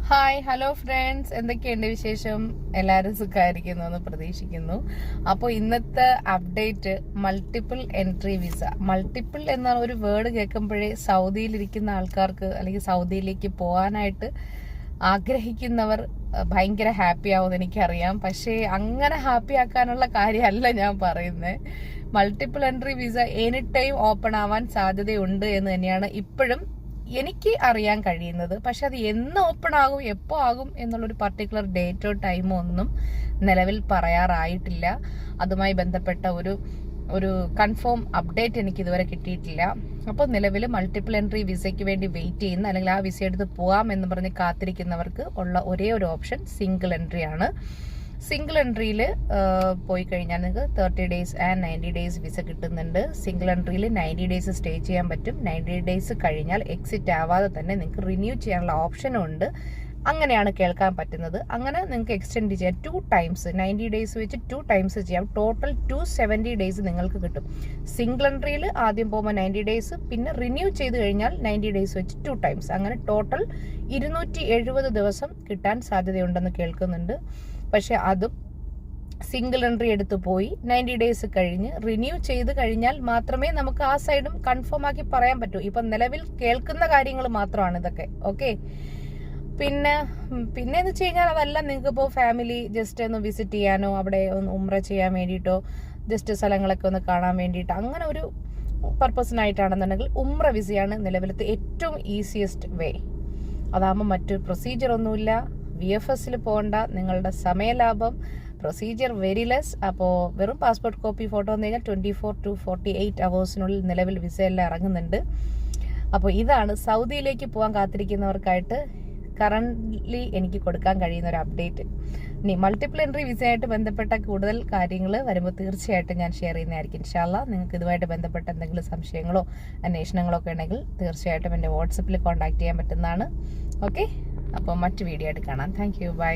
Hi hello friends, എന്തൊക്കെയുണ്ട് വിശേഷം? എല്ലാവരും സുഖമായിരിക്കുന്നു എന്ന് പ്രതീക്ഷിക്കുന്നു. അപ്പോൾ ഇന്നത്തെ update multiple entry visa. Multiple എന്ന ഒരു വേർഡ് കേൾക്കുമ്പോഴേ സൗദിയിലിരിക്കുന്ന ആൾക്കാർക്ക് അല്ലെങ്കിൽ സൗദിയിലേക്ക് പോകാനായിട്ട് ആഗ്രഹിക്കുന്നവർ ഭയങ്കര ഹാപ്പി ആവുമെന്ന് എനിക്കറിയാം. പക്ഷേ അങ്ങനെ ഹാപ്പി ആക്കാനുള്ള കാര്യമല്ല ഞാൻ പറയുന്നത്. Multiple entry visa any time open ആവാൻ സാധ്യതയുണ്ട് എന്ന് തന്നെയാണ് ഇപ്പോഴും എനിക്ക് അറിയാൻ കഴിയുന്നത്. പക്ഷെ അത് എന്ന് ഓപ്പൺ ആകും, എപ്പോൾ ആകും എന്നുള്ളൊരു പർട്ടിക്കുലർ ഡേറ്റോ ടൈമോ ഒന്നും നിലവിൽ പറയാറായിട്ടില്ല. അതുമായി ബന്ധപ്പെട്ട ഒരു കൺഫേം അപ്ഡേറ്റ് എനിക്ക് ഇതുവരെ കിട്ടിയിട്ടില്ല. അപ്പോൾ നിലവിൽ മൾട്ടിപ്പിൾ എൻട്രി വിസയ്ക്ക് വേണ്ടി വെയിറ്റ് ചെയ്യുന്ന അല്ലെങ്കിൽ ആ വിസ എടുത്ത് പോകാം എന്ന് പറഞ്ഞ് കാത്തിരിക്കുന്നവർക്ക് ഉള്ള ഒരേ ഒരു ഓപ്ഷൻ സിംഗിൾ എൻട്രി ആണ്. സിംഗിൾ എൻട്രിയിൽ പോയി കഴിഞ്ഞാൽ നിങ്ങൾക്ക് 30 days ആൻഡ് 90 days വിസ കിട്ടുന്നുണ്ട്. സിംഗിൾ എൻട്രിയിൽ 90 days സ്റ്റേ ചെയ്യാൻ പറ്റും. 90 days കഴിഞ്ഞാൽ എക്സിറ്റ് ആവാതെ തന്നെ നിങ്ങൾക്ക് റിന്യൂ ചെയ്യാനുള്ള ഓപ്ഷനും ഉണ്ട്. അങ്ങനെയാണ് കേൾക്കാൻ പറ്റുന്നത്. അങ്ങനെ നിങ്ങൾക്ക് എക്സ്റ്റെൻഡ് ചെയ്യാം 2 times, 90 days വെച്ച് 2 times ചെയ്യാം. ടോട്ടൽ 270 days നിങ്ങൾക്ക് കിട്ടും. സിംഗിൾ എൻട്രിയിൽ ആദ്യം പോകുമ്പോൾ 90 days, പിന്നെ റിന്യൂ ചെയ്ത് കഴിഞ്ഞാൽ 90 days വെച്ച് 2 times, അങ്ങനെ ടോട്ടൽ 270 ദിവസം കിട്ടാൻ സാധ്യതയുണ്ടെന്ന് കേൾക്കുന്നുണ്ട്. പക്ഷെ അതും സിംഗിൾ എൻട്രി എടുത്ത് പോയി 90 days കഴിഞ്ഞ് റിന്യൂ ചെയ്ത് കഴിഞ്ഞാൽ മാത്രമേ നമുക്ക് ആ സൈഡും കൺഫേം ആക്കി പറയാൻ പറ്റൂ. ഇപ്പം നിലവിൽ കേൾക്കുന്ന കാര്യങ്ങൾ മാത്രമാണ് ഇതൊക്കെ. ഓക്കെ, പിന്നെ എന്ന് വെച്ച് കഴിഞ്ഞാൽ അതല്ല, നിങ്ങൾക്ക് ഇപ്പോൾ ഫാമിലി ജസ്റ്റ് ഒന്ന് വിസിറ്റ് ചെയ്യാനോ അവിടെ ഒന്ന് ഉംറ ചെയ്യാൻ വേണ്ടിയിട്ടോ ജസ്റ്റ് സ്ഥലങ്ങളൊക്കെ ഒന്ന് കാണാൻ വേണ്ടിയിട്ട് അങ്ങനെ ഒരു പർപ്പസിനായിട്ടാണെന്നുണ്ടെങ്കിൽ ഉംറ വിസയാണ് നിലവിലത്തെ ഏറ്റവും ഈസിയസ്റ്റ് വേ. അതാകുമ്പോൾ മറ്റു പ്രൊസീജിയർ ഒന്നുമില്ല. VFSൽ പോകണ്ട, നിങ്ങളുടെ സമയലാഭം, പ്രൊസീജിയർ വെരി ലെസ്. അപ്പോൾ വെറും പാസ്പോർട്ട് കോപ്പി ഫോട്ടോ വന്നു കഴിഞ്ഞാൽ 24 to 48 hours നിലവിൽ വിസ എല്ലാം ഇറങ്ങുന്നുണ്ട്. അപ്പോൾ ഇതാണ് സൗദിയിലേക്ക് പോകാൻ കാത്തിരിക്കുന്നവർക്കായിട്ട് കറൻ്റ്ലി എനിക്ക് കൊടുക്കാൻ കഴിയുന്ന ഒരു അപ്ഡേറ്റ്. ഇനി മൾട്ടിപ്പിൾ എൻട്രി വിസയായിട്ട് ബന്ധപ്പെട്ട കൂടുതൽ കാര്യങ്ങൾ വരുമ്പോൾ തീർച്ചയായിട്ടും ഞാൻ ഷെയർ ചെയ്യുന്നതായിരിക്കും. ഇൻഷാ അല്ലാഹ്. നിങ്ങൾക്ക് ഇതുമായിട്ട് ബന്ധപ്പെട്ട എന്തെങ്കിലും സംശയങ്ങളോ അന്വേഷണങ്ങളോ ഒക്കെ ഉണ്ടെങ്കിൽ തീർച്ചയായിട്ടും എൻ്റെ വാട്സപ്പിൽ കോൺടാക്ട് ചെയ്യാൻ പറ്റുന്നതാണ്. ഓക്കെ, അപ്പോൾ മറ്റു വീഡിയോ ആയിട്ട് കാണാം. Thank you, by.